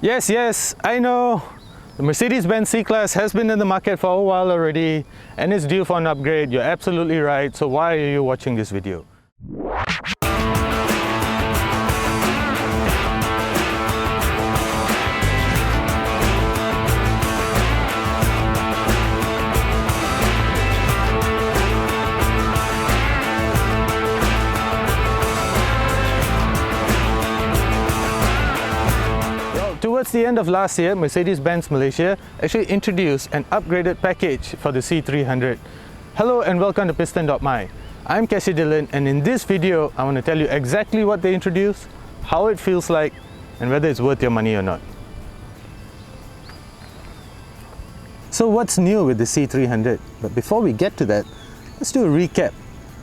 Yes, I know. The Mercedes-Benz C-Class has been in the market for a while already and is due for an upgrade. You're absolutely right. So why are you watching this video? Towards the end of last year, Mercedes-Benz Malaysia actually introduced an upgraded package for the C300. Hello and welcome to Piston.my. I'm Cassie Dillon, and in this video I want to tell you exactly what they introduced, how it feels like, and whether it's worth your money or not. So what's new with the C300? But before we get to that, let's do a recap.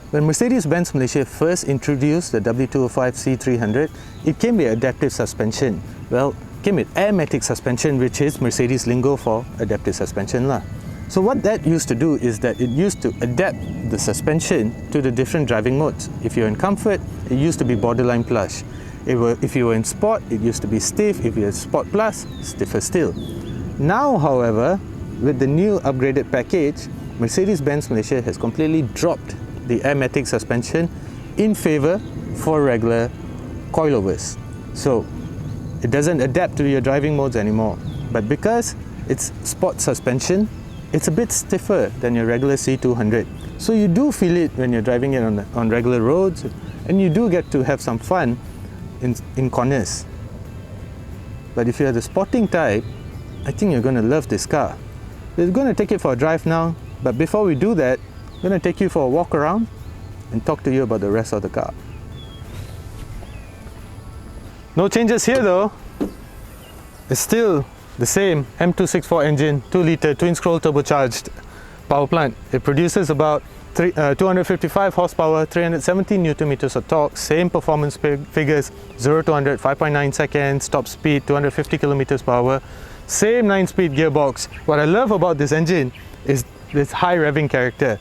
When Mercedes-Benz Malaysia first introduced the W205 C300, it came with adaptive suspension. Well, came with Air Matic suspension, which is Mercedes lingo for adaptive suspension lah. So what that used to do is that it used to adapt the suspension to the different driving modes. If you're in comfort, it used to be borderline plush. If you were in sport, it used to be stiff. If you're in sport plus, stiffer still. Now, however, with the new upgraded package, Mercedes-Benz Malaysia has completely dropped the Air Matic suspension in favour for regular coilovers. So it doesn't adapt to your driving modes anymore. But because it's sport suspension, it's a bit stiffer than your regular C200. So you do feel it when you're driving it on regular roads, and you do get to have some fun in corners. But if you're the sporting type, I think you're going to love this car. We're going to take it for a drive now, but before we do that, I'm going to take you for a walk around and talk to you about the rest of the car. No changes here though. It's still the same M264 engine, 2-litre twin-scroll turbocharged power plant. It produces about 255 horsepower, 370 Nm of torque, same performance figures, 0 to 100, 5.9 seconds, top speed 250 km per hour, same 9-speed gearbox. What I love about this engine is this high revving character.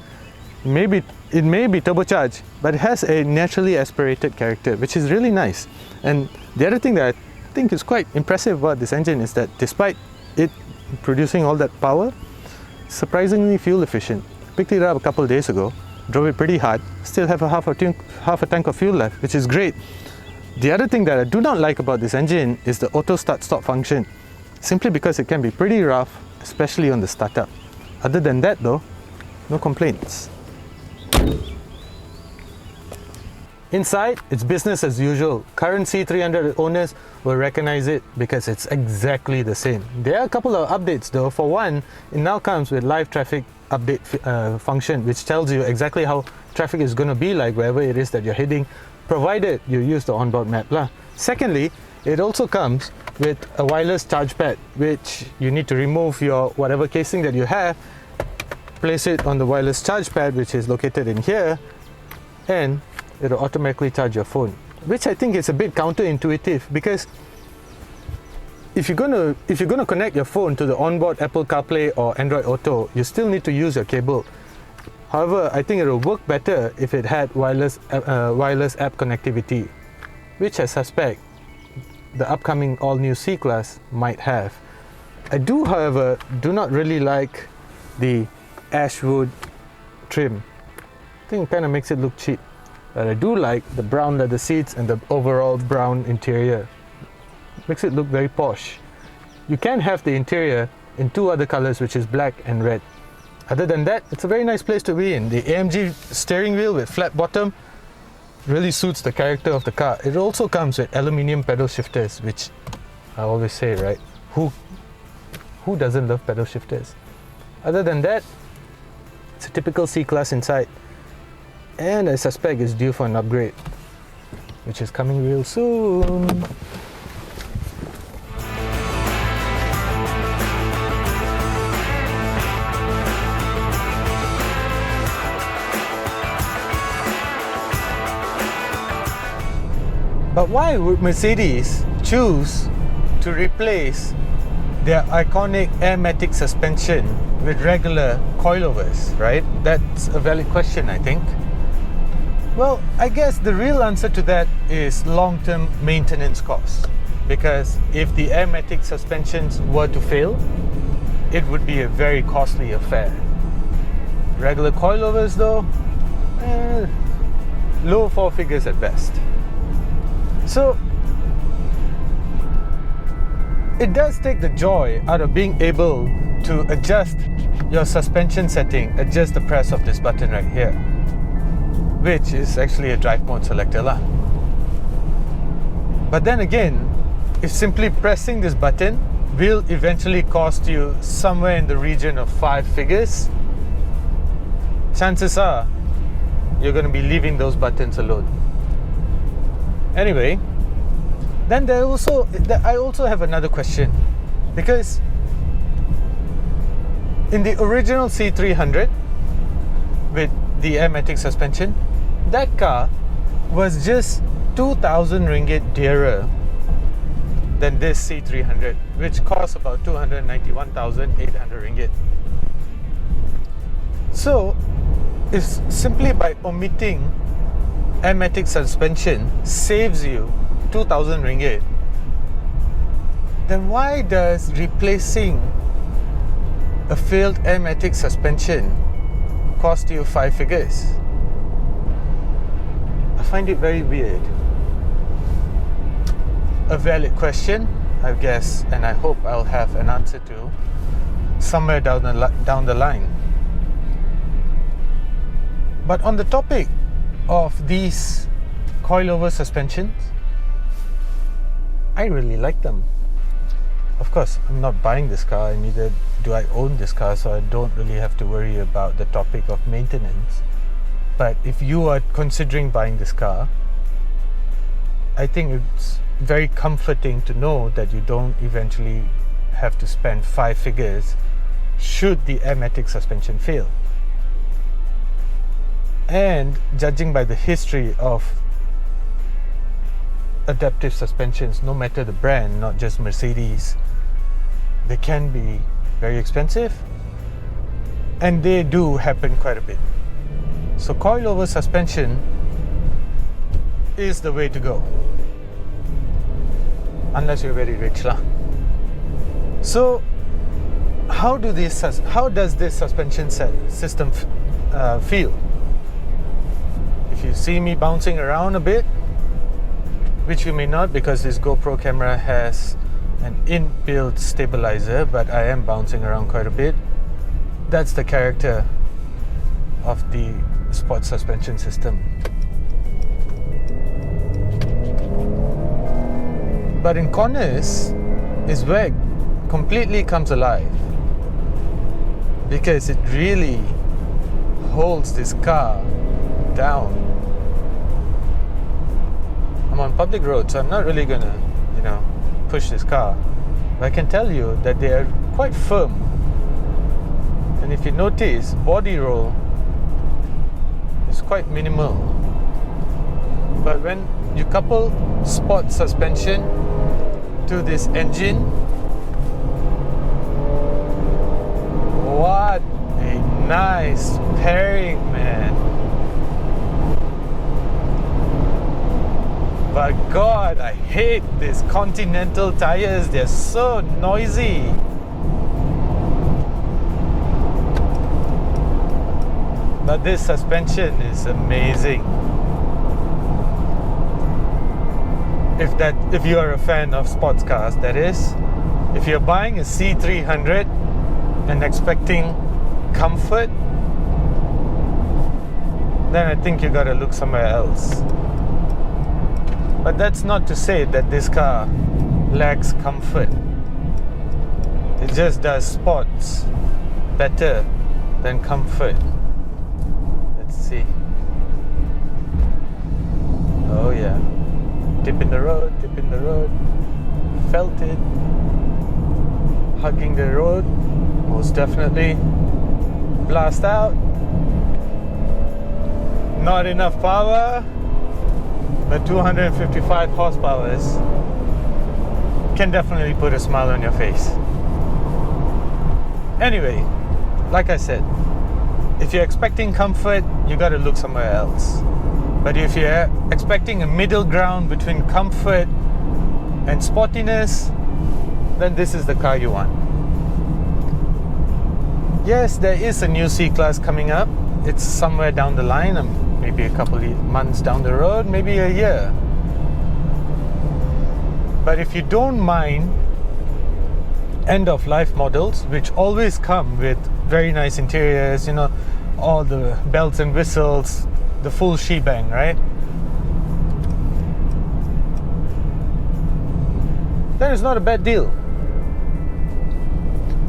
It may be turbocharged, but it has a naturally aspirated character, which is really nice. And the other thing that I think is quite impressive about this engine is that despite it producing all that power, it's surprisingly fuel efficient. Picked it up a couple of days ago, drove it pretty hard, still have half a tank of fuel left, which is great. The other thing that I do not like about this engine is the auto start-stop function, simply because it can be pretty rough, especially on the startup. Other than that though, no complaints. Inside, it's business as usual. Current C300 owners will recognize it because it's exactly the same. There are a couple of updates though. For one, it now comes with live traffic update function, which tells you exactly how traffic is going to be like wherever it is that you're heading, provided you use the onboard map lah. Secondly, it also comes with a wireless charge pad, which you need to remove your whatever casing that you have, place it on the wireless charge pad, which is located in here, and it'll automatically charge your phone, which I think is a bit counterintuitive, because if you're gonna connect your phone to the onboard Apple CarPlay or Android Auto, you still need to use your cable. However, I think it'll work better if it had wireless app connectivity, which I suspect the upcoming all-new C-Class might have. I do, however, not really like the ashwood trim. I think it kind of makes it look cheap. But I do like the brown leather seats and the overall brown interior. Makes it look very posh. You can have the interior in two other colors, which is black and red. Other than that, it's a very nice place to be in. The AMG steering wheel with flat bottom really suits the character of the car. It also comes with aluminium pedal shifters, which I always say, right? Who doesn't love pedal shifters? Other than that, it's a typical C-Class inside. And I suspect it's due for an upgrade, which is coming real soon. But why would Mercedes choose to replace their iconic Air Matic suspension with regular coilovers, right? That's a valid question, I think. Well, I guess the real answer to that is long-term maintenance costs. because if the Air Matic suspensions were to fail, it would be a very costly affair. Regular coilovers though, low four figures at best. So it does take the joy out of being able to adjust your suspension setting at just the press of this button right here, which is actually a drive mode selector lah. But then again, if simply pressing this button will eventually cost you somewhere in the region of 5 figures, chances are you're going to be leaving those buttons alone. Anyway, then I also have another question, because in the original C300 with the Air Matic suspension, that car was just 2,000 ringgit dearer than this C300, which costs about 291,800 ringgit. So, if simply by omitting Air Matic suspension saves you 2,000 ringgit, then why does replacing a failed Air Matic suspension cost you 5 figures? I find it very weird. A valid question, I guess, and I hope I'll have an answer to somewhere down the line. But on the topic of these coilover suspensions, I really like them. Of course, I'm not buying this car, and neither do I own this car, so I don't really have to worry about the topic of maintenance. But if you are considering buying this car, I think it's very comforting to know that you don't eventually have to spend 5 figures should the Air Matic suspension fail. And judging by the history of adaptive suspensions, no matter the brand, not just Mercedes, they can be very expensive, and they do happen quite a bit. So coilover suspension is the way to go, unless you're very rich lah. So how does this suspension system feel? If you see me bouncing around a bit, which you may not because this GoPro camera has an inbuilt stabilizer, but I am bouncing around quite a bit, that's the character of the sport suspension system. But in corners is where it completely comes alive, because it really holds this car down. I'm on public road, so I'm not really gonna, push this car. But I can tell you that they are quite firm. And if you notice, body roll is quite minimal. But when you couple sport suspension to this engine, what a nice pairing, man. But God, I hate these Continental tires. They're so noisy. But this suspension is amazing. If you are a fan of sports cars, that is. If you're buying a C300 and expecting comfort, then I think you gotta look somewhere else. But that's not to say that this car lacks comfort. It just does sports better than comfort. Let's see. Oh yeah. Dip in the road, dip in the road. Felt it. Hugging the road, most definitely. Blast out. Not enough power, but 255 horsepower can definitely put a smile on your face. Anyway, like I said, if you're expecting comfort, you gotta look somewhere else. But if you're expecting a middle ground between comfort and sportiness, then this is the car you want. Yes, there is a new C-Class coming up. It's somewhere down the line, maybe a couple of months down the road, maybe a year. But if you don't mind end-of-life models, which always come with very nice interiors, you know, all the bells and whistles, the full shebang, right? Then it's not a bad deal.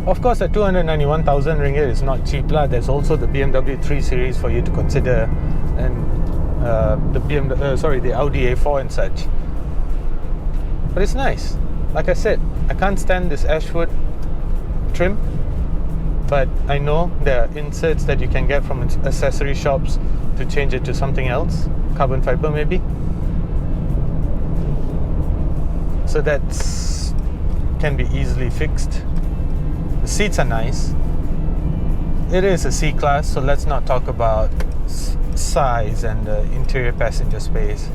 Of course, at 291,000 ringgit is not cheap lah. There's also the BMW 3 Series for you to consider, and the Audi A4 and such. But it's nice. Like I said, I can't stand this ashwood trim, but I know there are inserts that you can get from accessory shops to change it to something else, carbon fiber maybe. So that's can be easily fixed. The seats are nice. It is a C-Class, so let's not talk about size and the interior passenger space.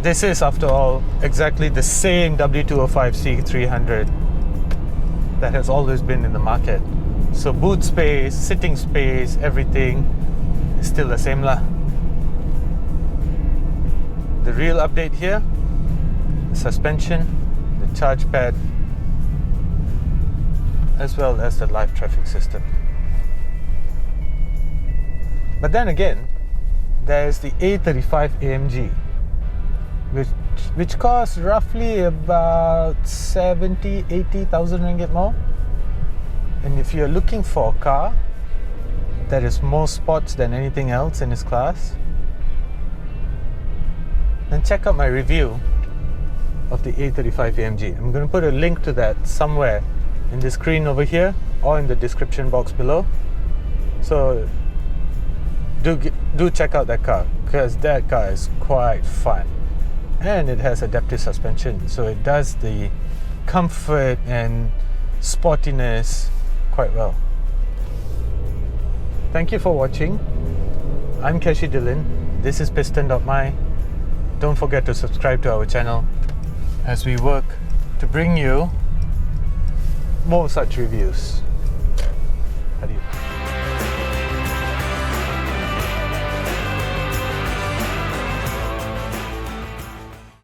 This is, after all, exactly the same W205 C300 that has always been in the market. So boot space, sitting space, everything is still the same lah. The real update here, the suspension, the charge pad, as well as the live traffic system. But then again, there's the A35 AMG, which costs roughly about 70,000-80,000 ringgit more. And if you're looking for a car that is more sports than anything else in its class, then check out my review of the A35 AMG. I'm going to put a link to that somewhere in the screen over here or in the description box below. So do check out that car, because that car is quite fun, and it has adaptive suspension, so it does the comfort and sportiness quite well. Thank you for watching. I'm Kashi Dylan. This is Piston.my. Don't forget to subscribe to our channel as we work to bring you more such reviews.